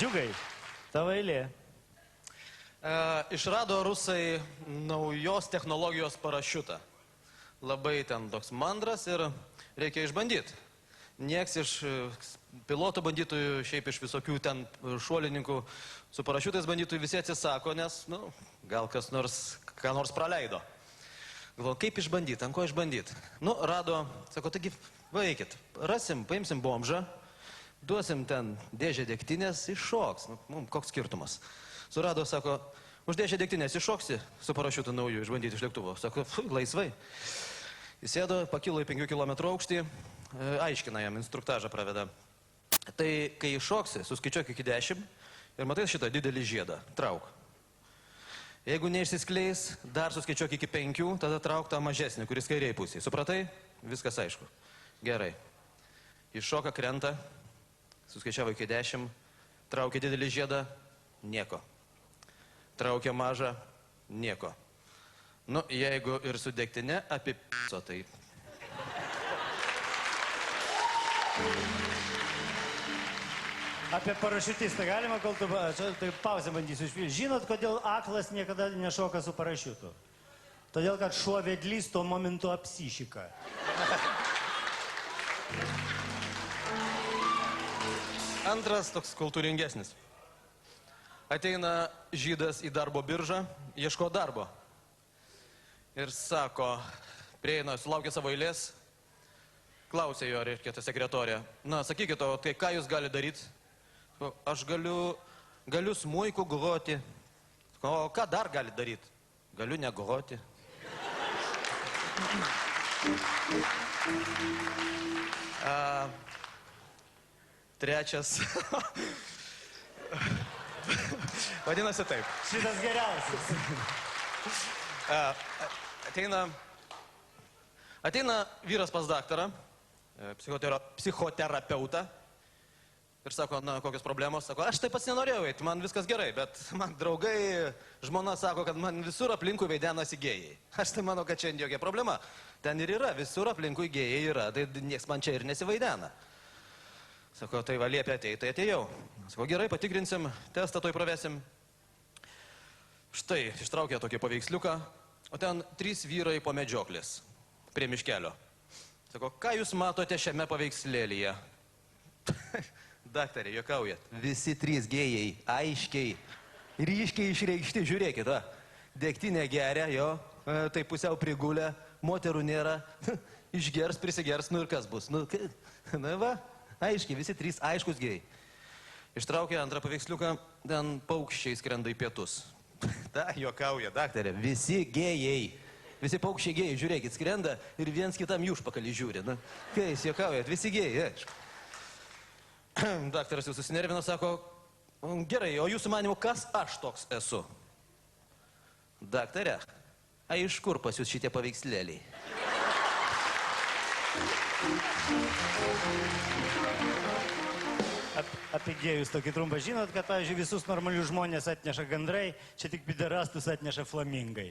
Džiugai, tavo eilė. Išrado rusai naujos technologijos parašiutą. Labai ten toks mandras ir reikia išbandyti. Nieks iš pilotų bandytojų, šiaip iš visokių ten šuolininkų su parašiutais bandytojų visi atsisako, nes, gal kas nors, ką nors praleido. Galvoju, kaip išbandyti, ant ko išbandyti? Rado, sako, taigi, vaikit, rasim, paimsim bomžą, duosim ten dėžę degtinės, iššoks. Koks skirtumas? Surado, sako, už dėžę degtinės iššoksi su parašiutu nauju išbandyti iš lėktuvo. Sako, laisvai. Įsėdo, pakilo į 5 km aukštį, aiškina jam, instruktažą praveda. Tai kai iššoksi, suskaičiuok iki 10 ir matai šitą didelį žiedą. Trauk. Jeigu neišsiskleis, dar suskaičiuok iki 5, tada trauk tą mažesnį, kuris kairiai pusėje. Supratai? Viskas aišku. Gerai. Iššoka, krenta, suskaičiavo iki 10, traukia didelį žiedą, nieko. Traukia mažą, nieko. Jeigu ir su degtine apipiso, tai... Apie parašiutistą galima, kol tu... Tai pauzę bandysiu išpildyti. Žinot, kodėl aklas niekada nešoka su parašiutu? Todėl, kad šuo vedlys tuo momentu apsišika. Antras toks kultūringesnis. Ateina žydas į darbo biržą, ieško darbo. Ir sako, prieina, sulaukė savo eilės, klausė jo, reiškia, ta sekretorė. Sakykit, o tai ką jūs gali daryti? Aš galiu smuiku groti. O ką dar gali daryti? Galiu negroti. Trečias. Vadinasi taip. Šitas geriausias. Ateina vyras pas daktarą, psichoterapeutą. Ir sako, kokios problemos? Sako, aš taip pats nenorėjau eiti, man viskas gerai, bet man draugai, žmona sako, kad man visur aplinkui veidenasi gėjai. Aš tai manau, kad čia jokia problema. Ten ir yra, visur aplinkui gėjai yra, tai nieks man čia ir nesivaidena. Sako, tai va liepia ateit, tai atėjau. Sako, gerai, patikrinsim, testą toj pravesim. Štai, ištraukė tokį paveiksliuką, o ten 3 vyrai po medžioklės, prie miškelio. Sako, ką jūs matote šiame paveikslėlyje? Daktarė, juokaujat. Visi 3 gėjai, aiškiai, ryškiai išreikšti, žiūrėkit, va. Degtinė geria, jo, tai pusiau prigulę, moterų nėra, išgers, prisigers, ir kas bus? Va, aiškiai, visi 3 aiškus gėjai. Ištraukė antrą paveiksliuką, ten paukščiai skrenda į pietus. Ta, juokauja, daktarė, visi gėjai, visi paukščiai gėjai, žiūrėkit, skrenda ir viens kitam jų užpakalį žiūri. Kai jūs juokaujat, visi gėjai, aišku. Daktaras jau susinervino, sako, gerai, o jūsų manimu, kas aš toks esu? Daktarė, iš kur pas jūs šitie paveikslėliai? Apie gėjus tokį trumpą. Žinot, kad, pavyzdžiui, visus normalius žmonės atneša gandrai, čia tik piderastus atneša flamingai.